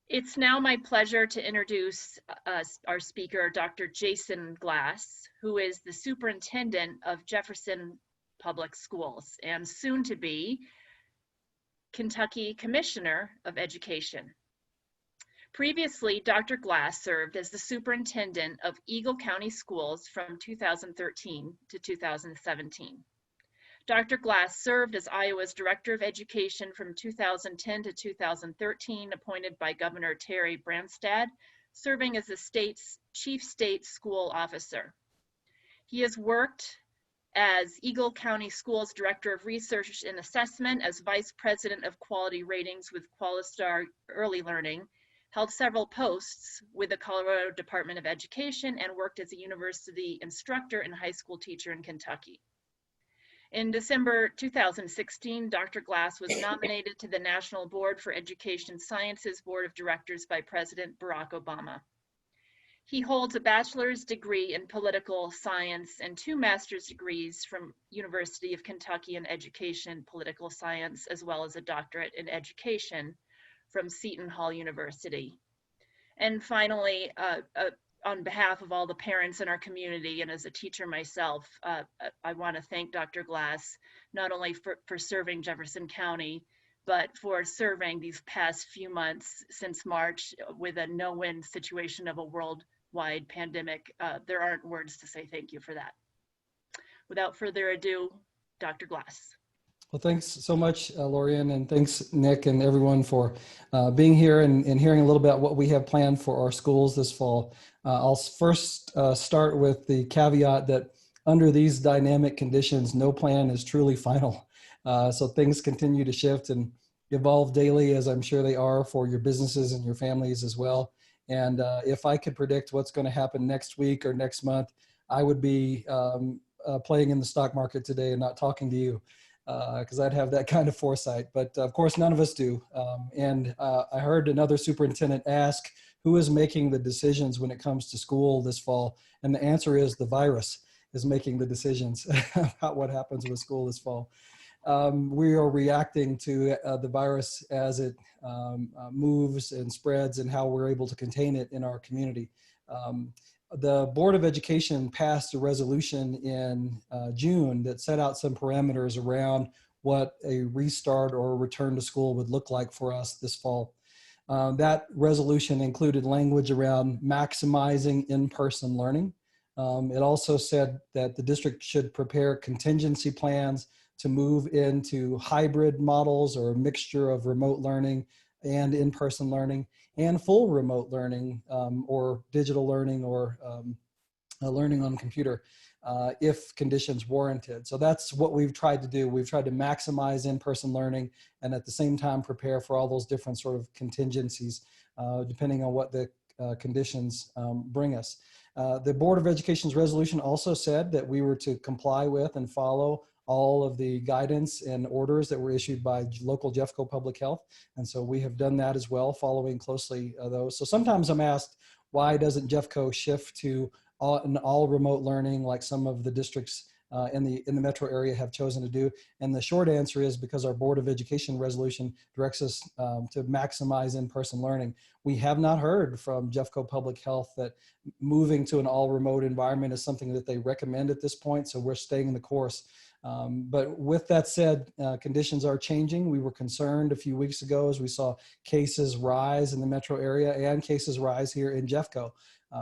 It's now my pleasure to introduce our speaker, Dr. Jason Glass, who is the Superintendent of Jefferson Public Schools and soon to be Kentucky Commissioner of Education. Previously, Dr. Glass served as the Superintendent of Eagle County Schools from 2013 to 2017. Dr. Glass served as Iowa's Director of Education from 2010 to 2013, appointed by Governor Terry Branstad, serving as the state's Chief State School Officer. He has worked as Eagle County Schools Director of Research and Assessment, as Vice President of Quality Ratings with Qualistar Early Learning, held several posts with the Colorado Department of Education, and worked as a university instructor and high school teacher in Kentucky. In December 2016, Dr. Glass was nominated to the National Board for Education Sciences Board of Directors by President Barack Obama. He holds a bachelor's degree in political science and 2 master's degrees from University of Kentucky in Education, Political Science, as well as a doctorate in education from Seton Hall University. And finally, on behalf of all the parents in our community and as a teacher myself, I want to thank Dr. Glass, not only for serving Jefferson County, but for serving these past few months since March with a no-win situation of a worldwide pandemic. There aren't words to say thank you for that. Without further ado, Dr. Glass. Well, thanks so much, Lorian, and thanks, Nick, and everyone for being here and hearing a little bit about what we have planned for our schools this fall. I'll first start with the caveat that under these dynamic conditions, no plan is truly final. So things continue to shift and evolve daily, as I'm sure they are for your businesses and your families as well. And if I could predict what's going to happen next week or next month, I would be playing in the stock market today and not talking to you. Because I'd have that kind of foresight, but of course none of us do. I heard another superintendent ask, who is making the decisions when it comes to school this fall? And the answer is the virus is making the decisions about what happens with school this fall. We are reacting to the virus as it moves and spreads and how we're able to contain it in our community. The Board of Education passed a resolution in June that set out some parameters around what a restart or a return to school would look like for us this fall. That resolution included language around maximizing in-person learning. It also said that the district should prepare contingency plans to move into hybrid models or a mixture of remote learning and in-person learning, and full remote learning or digital learning or learning on computer if conditions warranted. So that's what we've tried to do. We've tried to maximize in-person learning and at the same time prepare for all those different sort of contingencies depending on what the conditions bring us. The Board of Education's resolution also said that we were to comply with and follow all of the guidance and orders that were issued by local Jeffco Public Health. And so we have done that as well, following closely those. So sometimes I'm asked, why doesn't Jeffco shift to an all remote learning like some of the districts in the metro area have chosen to do? And the short answer is because our Board of Education resolution directs us to maximize in-person learning. We have not heard from Jeffco Public Health that moving to an all remote environment is something that they recommend at this point. So we're staying the course. But with that said, conditions are changing. We were concerned a few weeks ago as we saw cases rise in the metro area and cases rise here in Jeffco.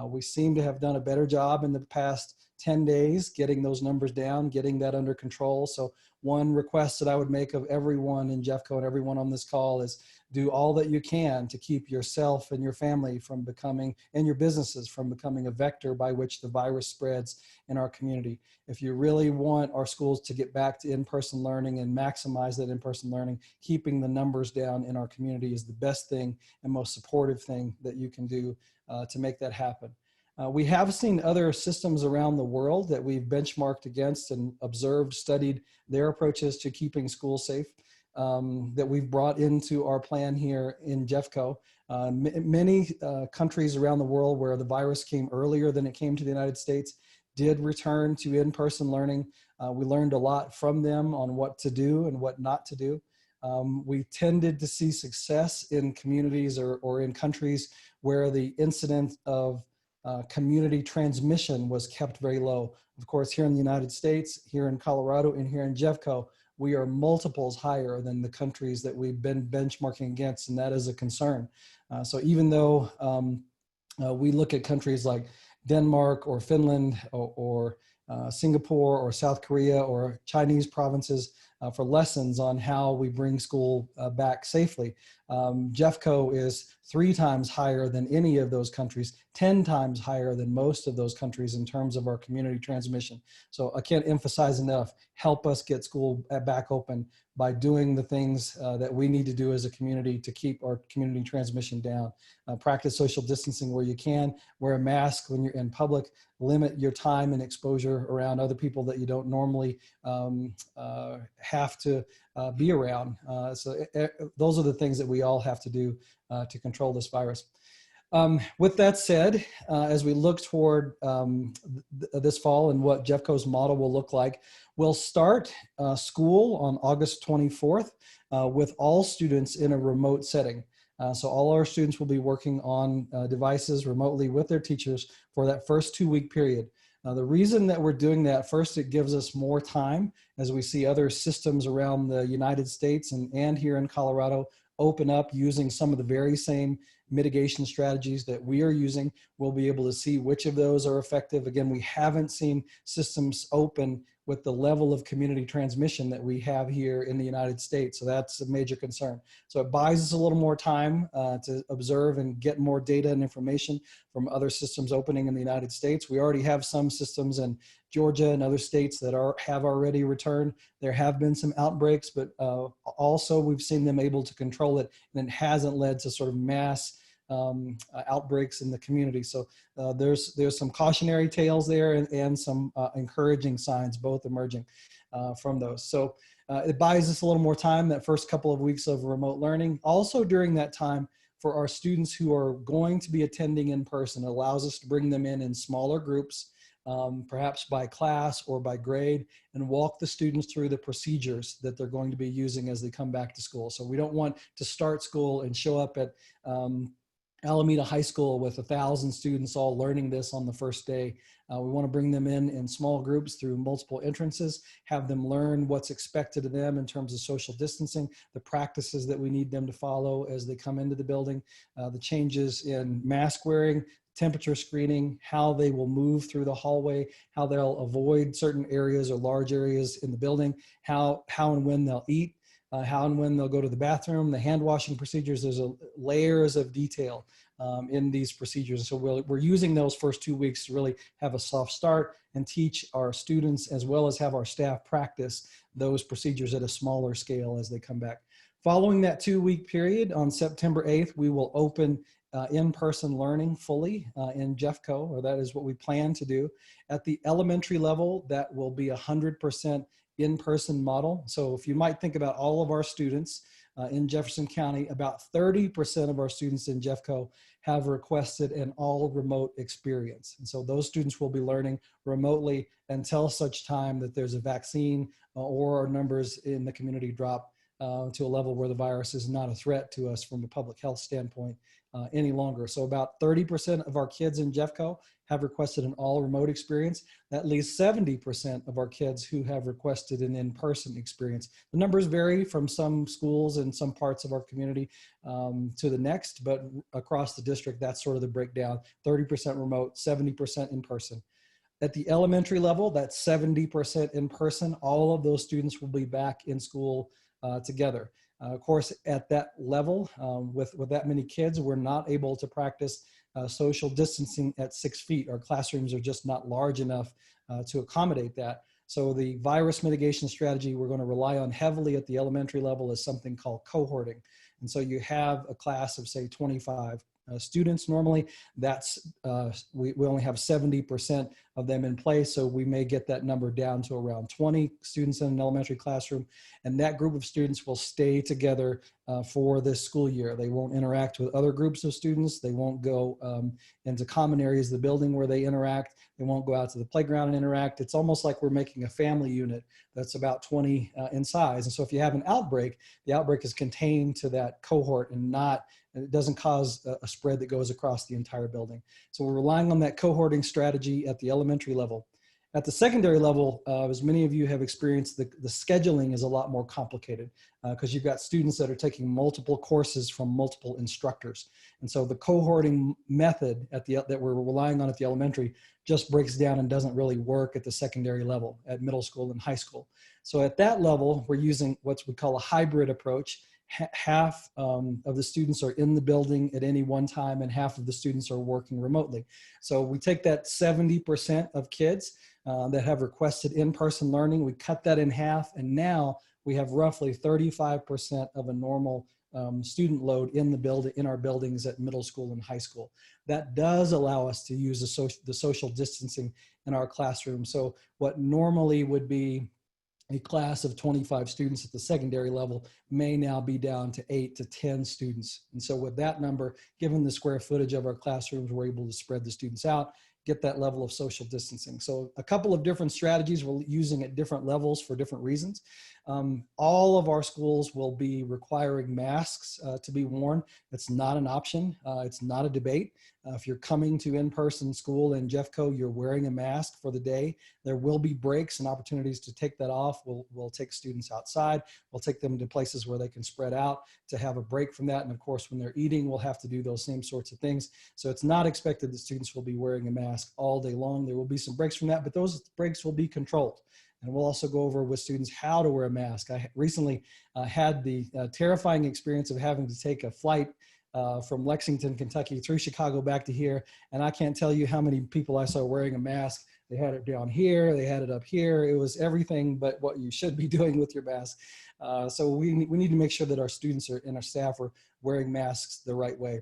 We seem to have done a better job in the past 10 days getting those numbers down, getting that under control. So one request that I would make of everyone in Jeffco and everyone on this call is do all that you can to keep yourself and your family from becoming, and your businesses from becoming a vector by which the virus spreads in our community. If you really want our schools to get back to in-person learning and maximize that in-person learning, keeping the numbers down in our community is the best thing and most supportive thing that you can do to make that happen. We have seen other systems around the world that we've benchmarked against and observed, studied their approaches to keeping schools safe that we've brought into our plan here in Jeffco. Many countries around the world where the virus came earlier than it came to the United States did return to in-person learning. We learned a lot from them on what to do and what not to do. We tended to see success in communities or in countries where the incidence of community transmission was kept very low. Of course, here in the United States, here in Colorado, and here in Jeffco, we are multiples higher than the countries that we've been benchmarking against, and that is a concern. So even though we look at countries like Denmark or Finland or Singapore or South Korea or Chinese provinces for lessons on how we bring school back safely. Jeffco is 3 times higher than any of those countries, 10 times higher than most of those countries in terms of our community transmission. So I can't emphasize enough, help us get school back open by doing the things that we need to do as a community to keep our community transmission down. Practice social distancing where you can, wear a mask when you're in public, limit your time and exposure around other people that you don't normally have to be around. Those are the things that we all have to do to control this virus. With that said, as we look toward this fall and what Jeffco's model will look like, we'll start school on August 24th with all students in a remote setting. So all our students will be working on devices remotely with their teachers for that first 2-week period. The reason that we're doing that, first, it gives us more time as we see other systems around the United States and here in Colorado open up using some of the very same mitigation strategies that we are using. We'll be able to see which of those are effective. Again, we haven't seen systems open with the level of community transmission that we have here in the United States. So that's a major concern. So it buys us a little more time to observe and get more data and information from other systems opening in the United States. We already have some systems in Georgia and other states that have already returned. There have been some outbreaks, but also we've seen them able to control it, and it hasn't led to sort of mass outbreaks in the community. So there's some cautionary tales there and some encouraging signs, both emerging from those. So it buys us a little more time, that first couple of weeks of remote learning. Also during that time, for our students who are going to be attending in person, it allows us to bring them in smaller groups, perhaps by class or by grade, and walk the students through the procedures that they're going to be using as they come back to school. So we don't want to start school and show up at Alameda High School with 1,000 students all learning this on the first day. We want to bring them in small groups through multiple entrances, have them learn what's expected of them in terms of social distancing, the practices that we need them to follow as they come into the building, the changes in mask wearing, temperature screening, how they will move through the hallway, how they'll avoid certain areas or large areas in the building, how and when they'll eat, how and when they'll go to the bathroom, the hand washing procedures. There's layers of detail in these procedures. So we're using those first 2 weeks to really have a soft start and teach our students, as well as have our staff practice those procedures at a smaller scale as they come back. Following that 2-week period, on September 8th, we will open in-person learning fully in Jeffco, or that is what we plan to do. At the elementary level, that will be 100% in-person model. So if you might think about all of our students in Jefferson County, about 30% of our students in Jeffco have requested an all remote experience. And so those students will be learning remotely until such time that there's a vaccine or our numbers in the community drop to a level where the virus is not a threat to us from a public health standpoint any longer. So about 30% of our kids in Jeffco have requested an all remote experience. That leaves 70% of our kids who have requested an in-person experience. The numbers vary from some schools and some parts of our community to the next, but across the district, that's sort of the breakdown: 30% remote, 70% in person. At the elementary level, that's 70% in person. All of those students will be back in school together. Of course, at that level, with that many kids, we're not able to practice social distancing at 6 feet. Our classrooms are just not large enough to accommodate that. So the virus mitigation strategy we're going to rely on heavily at the elementary level is something called cohorting. And so you have a class of, say, 25 students normally. That's we only have 70% of them in place, so we may get that number down to around 20 students in an elementary classroom, and that group of students will stay together for this school year. They won't interact with other groups of students. They won't go into common areas of the building where they interact. They won't go out to the playground and interact. It's almost like we're making a family unit that's about 20 in size. And so if you have an outbreak, the outbreak is contained to that cohort and it doesn't cause a spread that goes across the entire building. So we're relying on that cohorting strategy at the elementary level. At the secondary level, as many of you have experienced, the scheduling is a lot more complicated because you've got students that are taking multiple courses from multiple instructors. And so the cohorting method that we're relying on at the elementary just breaks down and doesn't really work at the secondary level, at middle school and high school. So at that level, we're using what we call a hybrid approach. Half of the students are in the building at any one time and half of the students are working remotely. So we take that 70% of kids that have requested in-person learning, we cut that in half, and now we have roughly 35% of a normal student load in our buildings at middle school and high school. That does allow us to use the social distancing in our classroom. So what normally would be a class of 25 students at the secondary level may now be down to 8 to 10 students. And so with that number, given the square footage of our classrooms, we're able to spread the students out, get that level of social distancing. So a couple of different strategies we're using at different levels for different reasons. All of our schools will be requiring masks to be worn. It's not an option. It's not a debate. If you're coming to in-person school in Jeffco, you're wearing a mask for the day. There will be breaks and opportunities to take that off. We'll take students outside. We'll take them to places where they can spread out to have a break from that. And of course, when they're eating, we'll have to do those same sorts of things. So it's not expected that students will be wearing a mask all day long. There will be some breaks from that, but those breaks will be controlled. And we'll also go over with students how to wear a mask. I recently had the terrifying experience of having to take a flight from Lexington, Kentucky through Chicago back to here. And I can't tell you how many people I saw wearing a mask. They had it down here, they had it up here. It was everything but what you should be doing with your mask. So we need to make sure that our students and our staff are wearing masks the right way.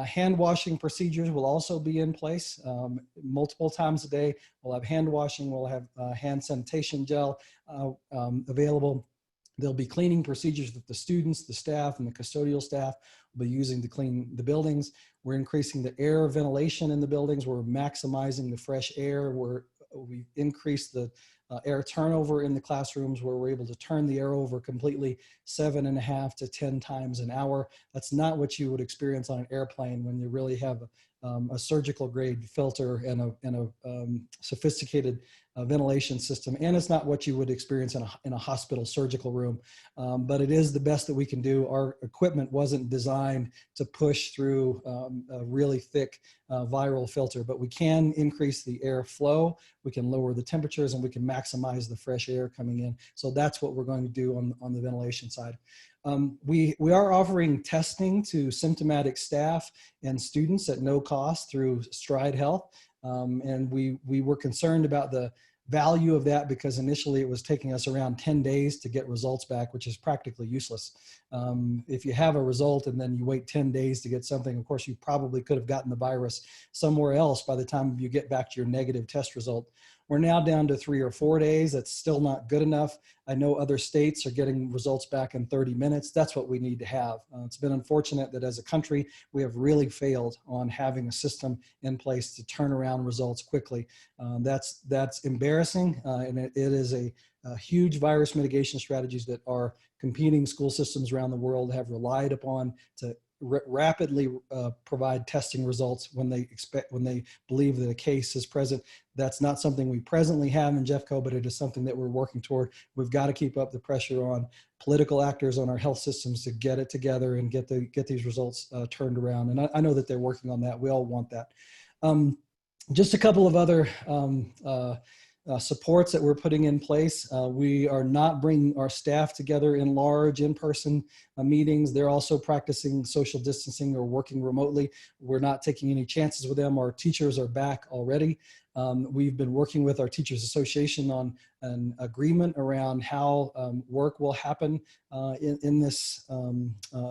Hand washing procedures will also be in place multiple times a day. We'll have hand washing, we'll have hand sanitation gel available. There'll be cleaning procedures that the students, the staff, and the custodial staff will be using to clean the buildings. We're increasing the air ventilation in the buildings. We're maximizing the fresh air. We increased the air turnover in the classrooms where we're able to turn the air over completely 7.5 to 10 times an hour. That's not what you would experience on an airplane when you really have a surgical grade filter and a sophisticated ventilation system. And it's not what you would experience in a hospital surgical room, but it is the best that we can do. Our equipment wasn't designed to push through a really thick viral filter, but we can increase the air flow, we can lower the temperatures, and we can maximize the fresh air coming in. So that's what we're going to do on the ventilation side. We are offering testing to symptomatic staff and students at no cost through Stride Health. And we were concerned about the value of that because initially it was taking us around 10 days to get results back, which is practically useless. If you have a result and then you wait 10 days to get something, of course, you probably could have gotten the virus somewhere else by the time you get back to your negative test result. We're now down to 3 or 4 days. That's still not good enough. I know other states are getting results back in 30 minutes. That's what we need to have. It's been unfortunate that as a country, we have really failed on having a system in place to turn around results quickly. That's embarrassing, and it is a huge virus mitigation strategies that our competing school systems around the world have relied upon to rapidly provide testing results when they believe that a case is present. That's not something we presently have in Jeffco, but it is something that we're working toward. We've got to keep up the pressure on political actors on our health systems to get it together and get these results turned around. And I know that they're working on that. We all want that. Just a couple of other supports that we're putting in place. We are not bringing our staff together in large in-person meetings. They're also practicing social distancing or working remotely. We're not taking any chances with them. Our teachers are back already. We've been working with our Teachers Association on an agreement around how work will happen in this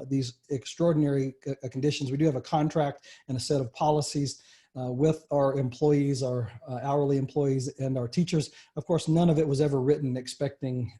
these extraordinary conditions. We do have a contract and a set of policies with our employees, our hourly employees, and our teachers. Of course, none of it was ever written expecting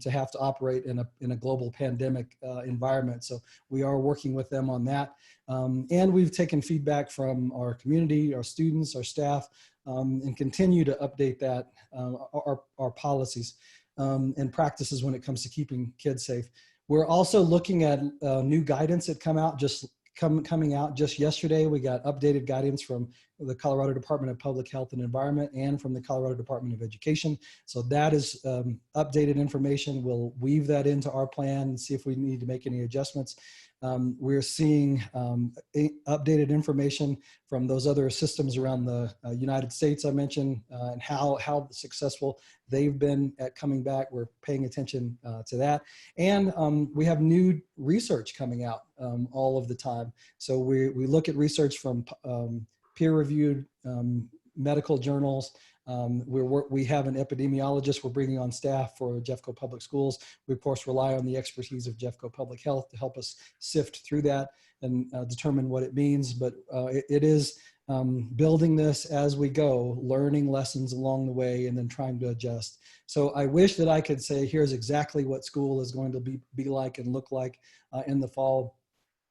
to have to operate in a global pandemic environment. So we are working with them on that. And we've taken feedback from our community, our students, our staff, and continue to update that, our policies and practices when it comes to keeping kids safe. We're also looking at new guidance that coming out just yesterday. We got updated guidance from the Colorado Department of Public Health and Environment and from the Colorado Department of Education. So that is updated information. We'll weave that into our plan and see if we need to make any adjustments. We're seeing updated information from those other systems around the United States I mentioned, and how successful they've been at coming back. We're paying attention to that. And we have new research coming out all of the time. So we look at research from peer-reviewed medical journals. We have an epidemiologist we're bringing on staff for Jeffco Public Schools. We, of course, rely on the expertise of Jeffco Public Health to help us sift through that and determine what it means. But it is building this as we go, learning lessons along the way, and then trying to adjust. So I wish that I could say, here's exactly what school is going to be like and look like in the fall.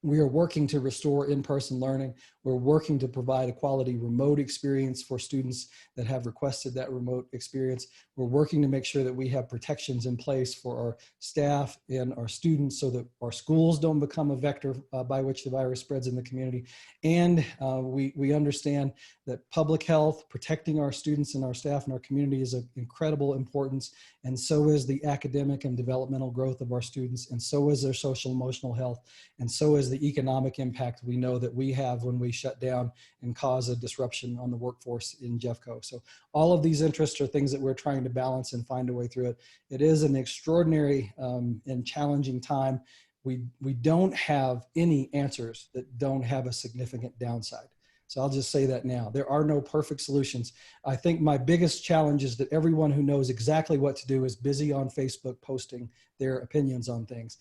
We are working to restore in-person learning. We're working to provide a quality remote experience for students that have requested that remote experience. We're working to make sure that we have protections in place for our staff and our students so that our schools don't become a vector by which the virus spreads in the community. And we understand that public health, protecting our students and our staff and our community is of incredible importance. And so is the academic and developmental growth of our students. And so is their social emotional health. And so is the economic impact we know that we have when we shut down and cause a disruption on the workforce in Jeffco. So all of these interests are things that we're trying to balance and find a way through it. It is an extraordinary and challenging time. We don't have any answers that don't have a significant downside. So I'll just say that now. There are no perfect solutions. I think my biggest challenge is that everyone who knows exactly what to do is busy on Facebook posting their opinions on things.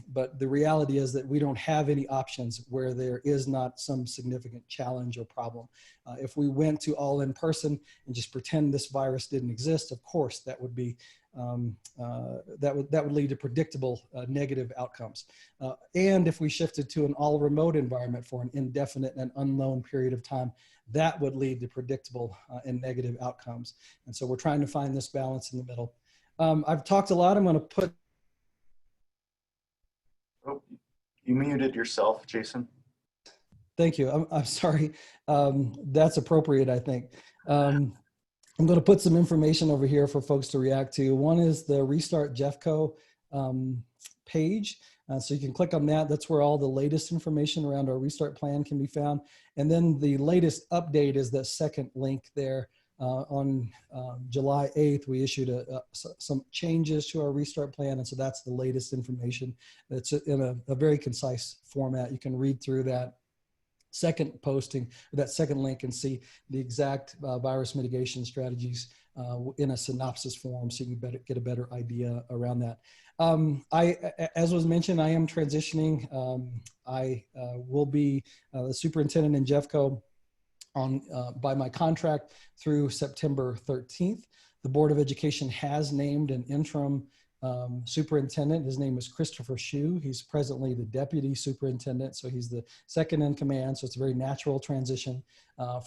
But the reality is that we don't have any options where there is not some significant challenge or problem. If we went to all in person and just pretend this virus didn't exist, of course, that would be that would lead to predictable negative outcomes. And if we shifted to an all remote environment for an indefinite and unknown period of time, that would lead to predictable and negative outcomes. And so we're trying to find this balance in the middle. I've talked a lot. I'm going to put. Oh, you muted yourself, Jason. Thank you. I'm sorry. That's appropriate, I think. I'm going to put some information over here for folks to react to. One is the Restart Jeffco page. So you can click on that. That's where all the latest information around our restart plan can be found. And then the latest update is the second link there. On July 8th, we issued some changes to our restart plan. And so that's the latest information. That's in a very concise format. You can read through that second posting, that second link, and see the exact virus mitigation strategies in a synopsis form, so you can get a better idea around that. As was mentioned, I am transitioning. I will be the superintendent in Jeffco by my contract through September 13th. The Board of Education has named an interim superintendent. His name is Christopher Shue. He's presently the deputy superintendent, so he's the second in command. So it's a very natural transition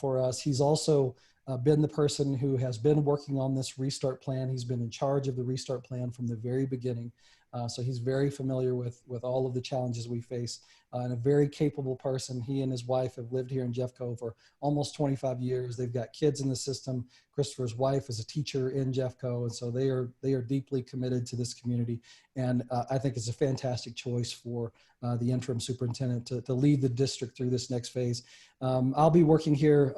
for us. He's also been the person who has been working on this restart plan. He's been in charge of the restart plan from the very beginning. So he's very familiar with all of the challenges we face, and a very capable person. He and his wife have lived here in Jeffco for almost 25 years. They've got kids in the system. Christopher's wife is a teacher in Jeffco, and so they are deeply committed to this community. And I think it's a fantastic choice for the interim superintendent to lead the district through this next phase. I'll be working here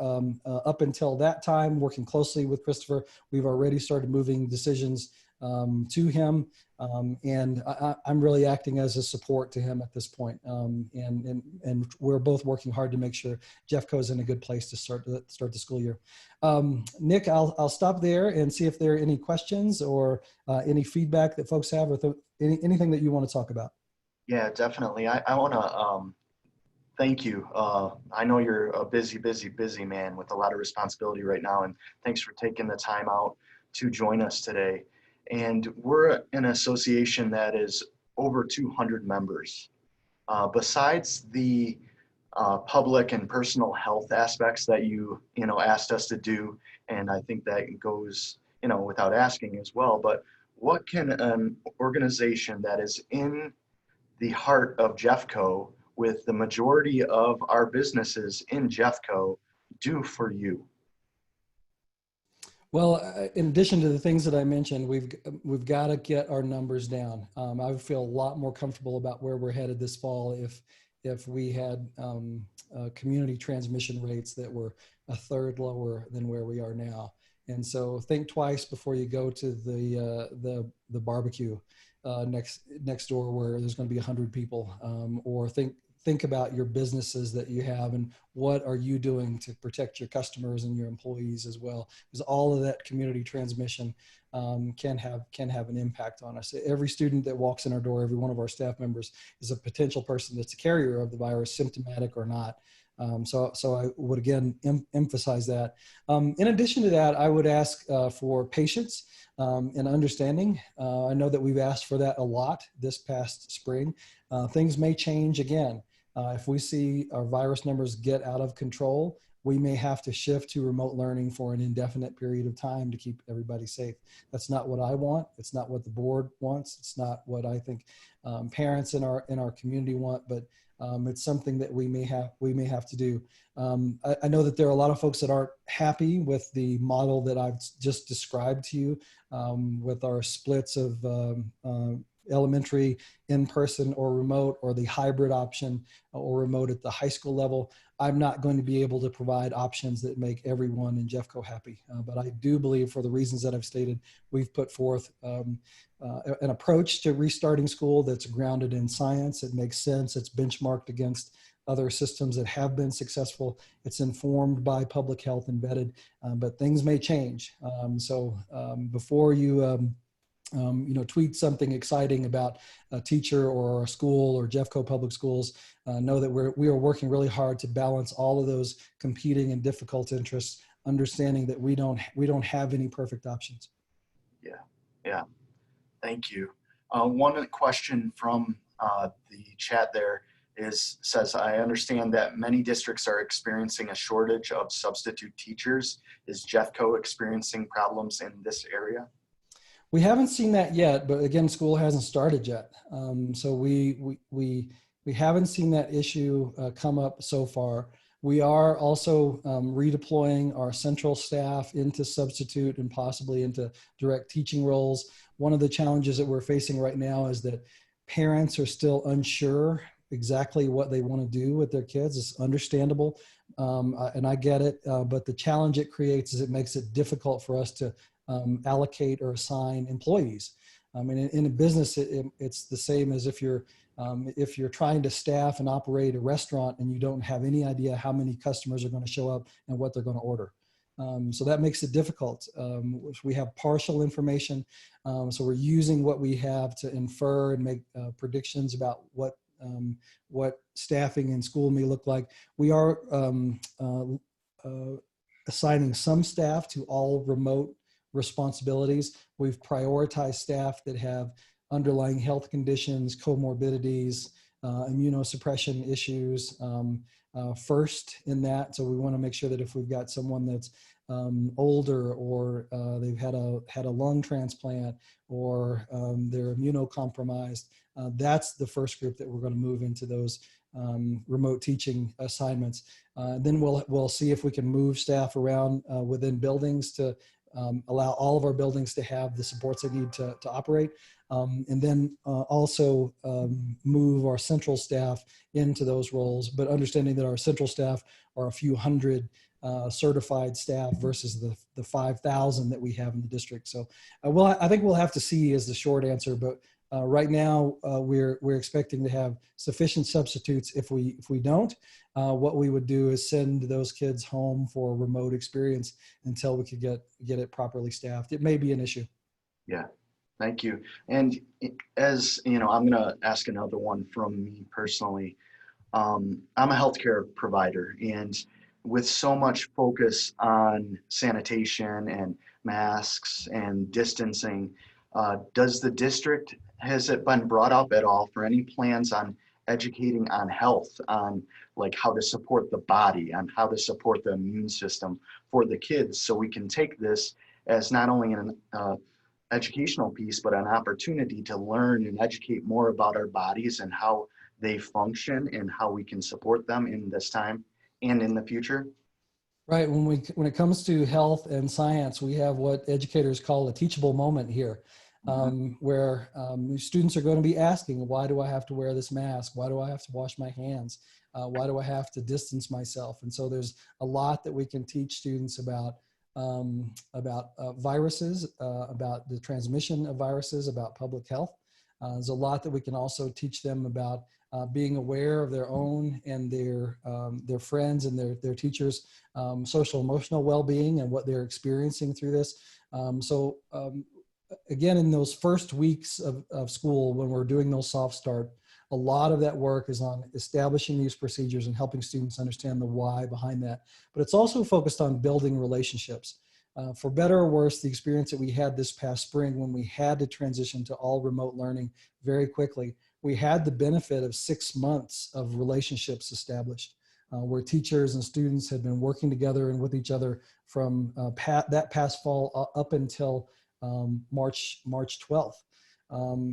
up until that time, working closely with Christopher. We've already started moving decisions to him, and I'm really acting as a support to him at this point. And we're both working hard to make sure Jeffco is in a good place to start the school year. Nick, I'll stop there and see if there are any questions or any feedback that folks have, or anything that you want to talk about. Yeah, definitely. I want to thank you. I know you're a busy man with a lot of responsibility right now, and thanks for taking the time out to join us today. And we're an association that is over 200 members. Besides the public and personal health aspects that you asked us to do, and I think that goes without asking as well, but what can an organization that is in the heart of Jeffco, with the majority of our businesses in Jeffco, do for you? Well, in addition to the things that I mentioned, we've got to get our numbers down. I feel a lot more comfortable about where we're headed this fall if we had community transmission rates that were a third lower than where we are now. And so think twice before you go to the barbecue next door where there's going to be 100 people, or think about your businesses that you have and what are you doing to protect your customers and your employees as well, because all of that community transmission can have an impact on us. Every student that walks in our door, every one of our staff members, is a potential person that's a carrier of the virus, symptomatic or not. So I would again emphasize that. In addition to that, I would ask for patience and understanding. I know that we've asked for that a lot this past spring. Things may change again. If we see our virus numbers get out of control, we may have to shift to remote learning for an indefinite period of time to keep everybody safe. That's not what I want. It's not what the board wants. It's not what I think parents in our community want, but it's something that we may have to do. I know that there are a lot of folks that aren't happy with the model that I've just described to you, with our splits of elementary in-person or remote, or the hybrid option or remote at the high school level. I'm not going to be able to provide options that make everyone in Jeffco happy. But I do believe, for the reasons that I've stated, we've put forth an approach to restarting school that's grounded in science. It makes sense. It's benchmarked against other systems that have been successful. It's informed by public health embedded, but things may change. So before you tweet something exciting about a teacher or a school or Jeffco Public Schools, know that we are working really hard to balance all of those competing and difficult interests, understanding that we don't have any perfect options. Yeah. Thank you. One question from the chat there says, I understand that many districts are experiencing a shortage of substitute teachers. Is Jeffco experiencing problems in this area? We haven't seen that yet, but again, school hasn't started yet. So we haven't seen that issue come up so far. We are also redeploying our central staff into substitute and possibly into direct teaching roles. One of the challenges that we're facing right now is that parents are still unsure exactly what they want to do with their kids. It's understandable, and I get it, but the challenge it creates is it makes it difficult for us to allocate or assign employees. In a business, it's the same as if you're trying to staff and operate a restaurant and you don't have any idea how many customers are going to show up and what they're going to order. So that makes it difficult. We have partial information, so we're using what we have to infer and make predictions about what staffing in school may look like. We are assigning some staff to all remote responsibilities. We've prioritized staff that have underlying health conditions, comorbidities, immunosuppression issues first in that. So we want to make sure that if we've got someone that's older, or they've had a lung transplant, or they're immunocompromised, that's the first group that we're going to move into those remote teaching assignments. Then we'll see if we can move staff around within buildings to allow all of our buildings to have the supports they need to operate. And then also move our central staff into those roles, but understanding that our central staff are a few hundred certified staff versus the 5,000 that we have in the district. So I think we'll have to see is the short answer, but right now we're expecting to have sufficient substitutes. If we don't, what we would do is send those kids home for a remote experience until we could get it properly staffed. It may be an issue. Yeah. Thank you. And as you know, I'm going to ask another one from me personally. I'm a healthcare provider, and with so much focus on sanitation and masks and distancing, does the district, has it been brought up at all for any plans on educating on health, on like how to support the body, on how to support the immune system for the kids, so we can take this as not only an educational piece, but an opportunity to learn and educate more about our bodies and how they function and how we can support them in this time and in the future? Right. When it comes to health and science, we have what educators call a teachable moment here, where students are going to be asking, why do I have to wear this mask? Why do I have to wash my hands? Why do I have to distance myself? And so there's a lot that we can teach students about viruses, about the transmission of viruses, about public health. There's a lot that we can also teach them about being aware of their own and their friends and their teachers' social emotional well-being and what they're experiencing through this. Again, in those first weeks of school, when we're doing those soft start, a lot of that work is on establishing these procedures and helping students understand the why behind that. But it's also focused on building relationships. For better or worse, the experience that we had this past spring when we had to transition to all remote learning very quickly, we had the benefit of 6 months of relationships established, where teachers and students had been working together and with each other from that past fall up until March 12th.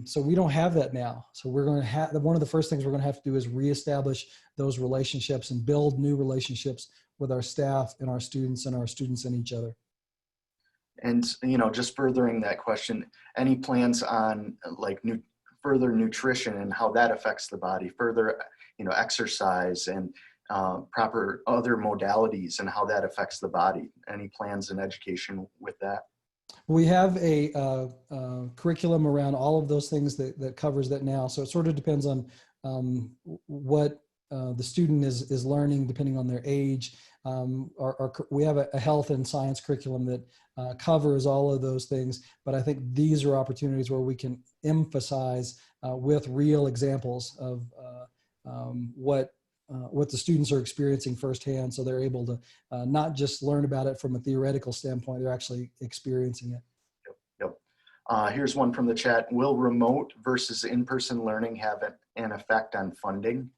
So we don't have that now. So we're going to have, one of the first things we're going to have to do is reestablish those relationships and build new relationships with our staff and our students and each other. And, you know, just furthering that question, any plans on like further nutrition and how that affects the body, further, you know, exercise and proper other modalities and how that affects the body? Any plans in education with that? We have a curriculum around all of those things that covers that now. So it sort of depends on what the student is learning depending on their age. We have a health and science curriculum that covers all of those things, but I think these are opportunities where we can emphasize with real examples of what the students are experiencing firsthand, so they're able to not just learn about it from a theoretical standpoint, they're actually experiencing it. Yep. Here's one from the chat. Will remote versus in-person learning have an effect on funding?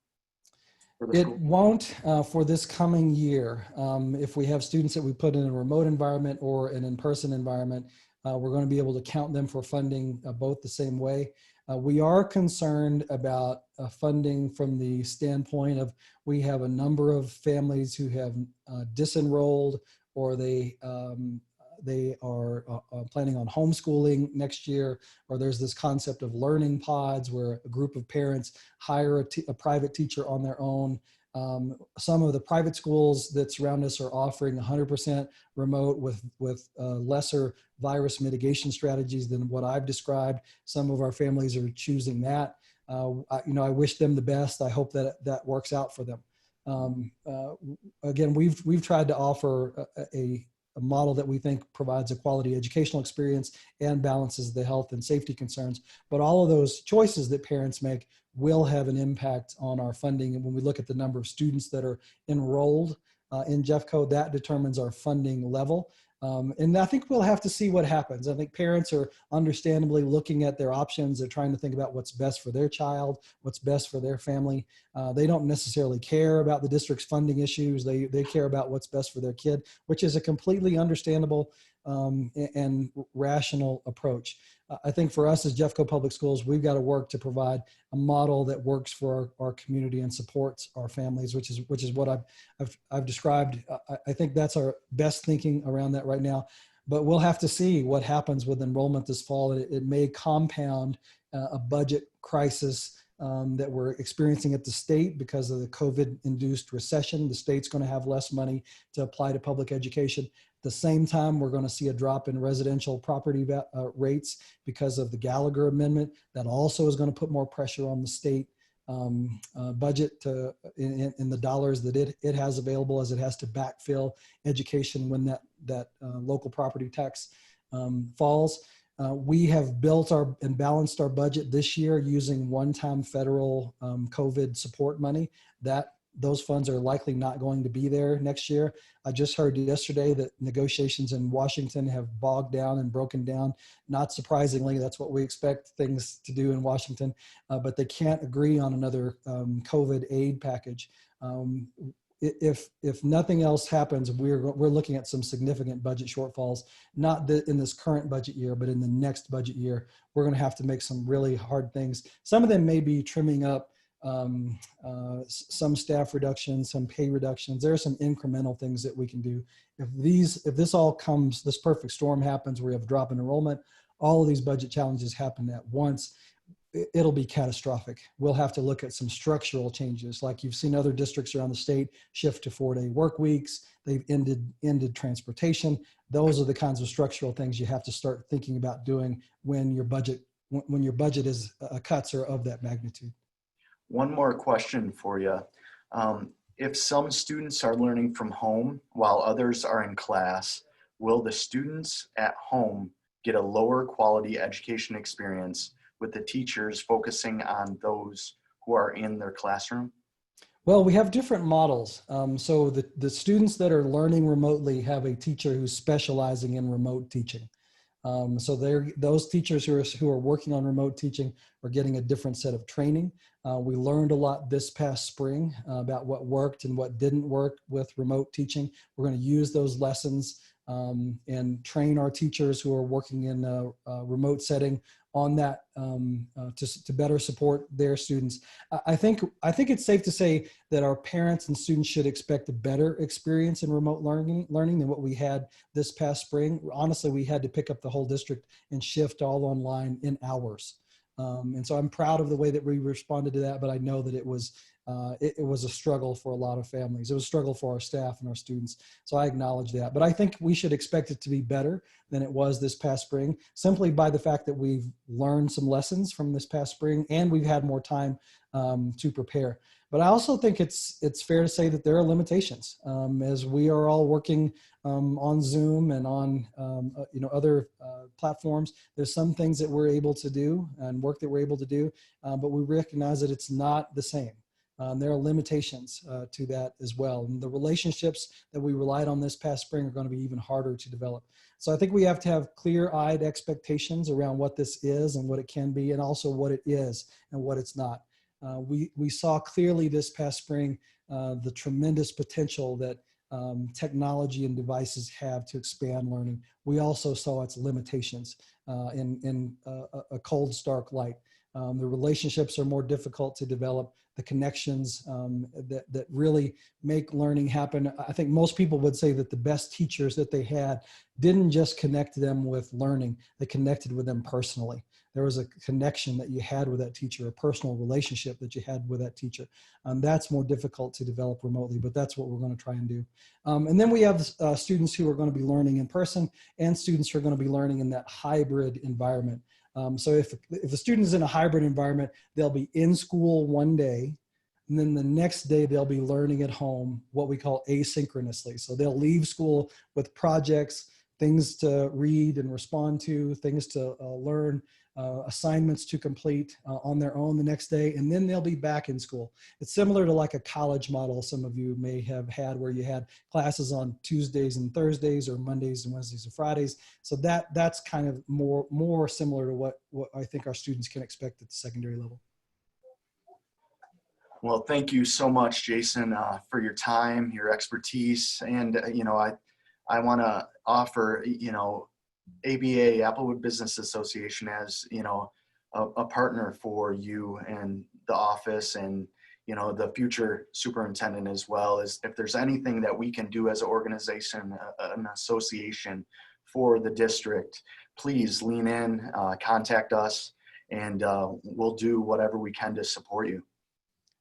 It won't for this coming year. If we have students that we put in a remote environment or an in-person environment, we're going to be able to count them for funding both the same way. We are concerned about funding from the standpoint of we have a number of families who have disenrolled, or they are planning on homeschooling next year, or there's this concept of learning pods where a group of parents hire a private teacher on their own. Some of the private schools that surround us are offering 100% remote with lesser virus mitigation strategies than what I've described. Some of our families are choosing that. I wish them the best. I hope that works out for them. Again, we've tried to offer a model that we think provides a quality educational experience and balances the health and safety concerns. But all of those choices that parents make will have an impact on our funding. And when we look at the number of students that are enrolled in Jeffco, that determines our funding level. And I think we'll have to see what happens. I think parents are understandably looking at their options. They're trying to think about what's best for their child, what's best for their family. They don't necessarily care about the district's funding issues. They care about what's best for their kid, which is a completely understandable and rational approach. I think for us as Jeffco Public Schools, we've got to work to provide a model that works for our community and supports our families, which is what I've described. I think that's our best thinking around that right now. But we'll have to see what happens with enrollment this fall. It may compound a budget crisis that we're experiencing at the state because of the COVID-induced recession. The state's going to have less money to apply to public education. At the same time, we're going to see a drop in residential property rates because of the Gallagher Amendment. That also is going to put more pressure on the state budget in the dollars that it has available, as it has to backfill education when that local property tax falls. We have built and balanced our budget this year using one-time federal COVID support money. Those funds are likely not going to be there next year. I just heard yesterday that negotiations in Washington have bogged down and broken down. Not surprisingly, that's what we expect things to do in Washington, but they can't agree on another COVID aid package. If nothing else happens, we're looking at some significant budget shortfalls, not in this current budget year, but in the next budget year. We're going to have to make some really hard things. Some of them may be trimming up some staff reductions, some pay reductions. There are some incremental things that we can do. If this all comes, this perfect storm happens, where we have a drop in enrollment, all of these budget challenges happen at once, it'll be catastrophic. We'll have to look at some structural changes, like you've seen other districts around the state shift to 4-day work weeks. They've ended transportation. Those are the kinds of structural things you have to start thinking about doing when your budget is cuts are of that magnitude. One more question for you. If some students are learning from home while others are in class, will the students at home get a lower quality education experience with the teachers focusing on those who are in their classroom? Well, we have different models. So the students that are learning remotely have a teacher who's specializing in remote teaching. So those teachers who are working on remote teaching are getting a different set of training. We learned a lot this past spring about what worked and what didn't work with remote teaching. We're going to use those lessons and train our teachers who are working in a remote setting on that to better support their students. I think it's safe to say that our parents and students should expect a better experience in remote learning than what we had this past spring. Honestly, we had to pick up the whole district and shift all online in hours. And so I'm proud of the way that we responded to that, but I know that it was a struggle for a lot of families. It was a struggle for our staff and our students. So I acknowledge that. But I think we should expect it to be better than it was this past spring, simply by the fact that we've learned some lessons from this past spring and we've had more time to prepare. But I also think it's fair to say that there are limitations as we are all working on Zoom and on other platforms. There's some things that we're able to do and work that we're able to do, but we recognize that it's not the same. There are limitations to that as well. And the relationships that we relied on this past spring are going to be even harder to develop. So I think we have to have clear-eyed expectations around what this is and what it can be, and also what it is and what it's not. We saw clearly this past spring the tremendous potential that technology and devices have to expand learning. We also saw its limitations in a cold, stark light. The relationships are more difficult to develop. The connections that really make learning happen. I think most people would say that the best teachers that they had didn't just connect them with learning, they connected with them personally. There was a connection that you had with that teacher, a personal relationship that you had with that teacher. That's more difficult to develop remotely, but that's what we're going to try and do. And then we have students who are going to be learning in person and students who are going to be learning in that hybrid environment. So if the student is in a hybrid environment, they'll be in school one day, and then the next day they'll be learning at home, what we call asynchronously. So they'll leave school with projects, things to read and respond to, things to learn assignments to complete on their own the next day, and then they'll be back in school. It's similar to like a college model some of you may have had, where you had classes on Tuesdays and Thursdays, or Mondays and Wednesdays and Fridays. So that's kind of more similar to what I think our students can expect at the secondary level. Well, thank you so much, Jason, for your time, your expertise. And, I want to offer, ABA, Applewood Business Association, as, a partner for you and the office, and, the future superintendent as well. Is if there's anything that we can do as an organization, an association for the district, please lean in, contact us, and we'll do whatever we can to support you.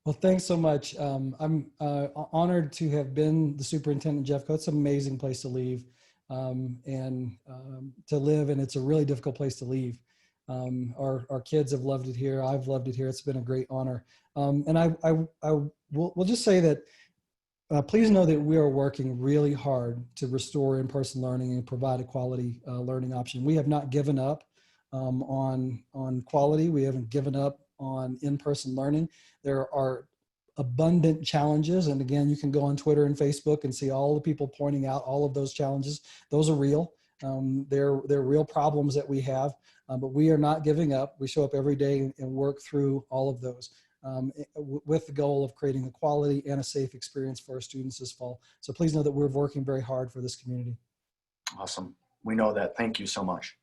Well, thanks so much. I'm honored to have been the superintendent at Jeffco. It's an amazing place to leave and to live, and it's a really difficult place to leave. Our kids have loved it here. I've loved it here. It's been a great honor. And we'll just say that please know that we are working really hard to restore in-person learning and provide a quality learning option. We have not given up on quality. We haven't given up on in-person learning. There are abundant challenges. And again, you can go on Twitter and Facebook and see all the people pointing out all of those challenges. Those are real. They're real problems that we have, but we are not giving up. We show up every day and work through all of those with the goal of creating a quality and a safe experience for our students this fall. So please know that we're working very hard for this community. Awesome. We know that. Thank you so much.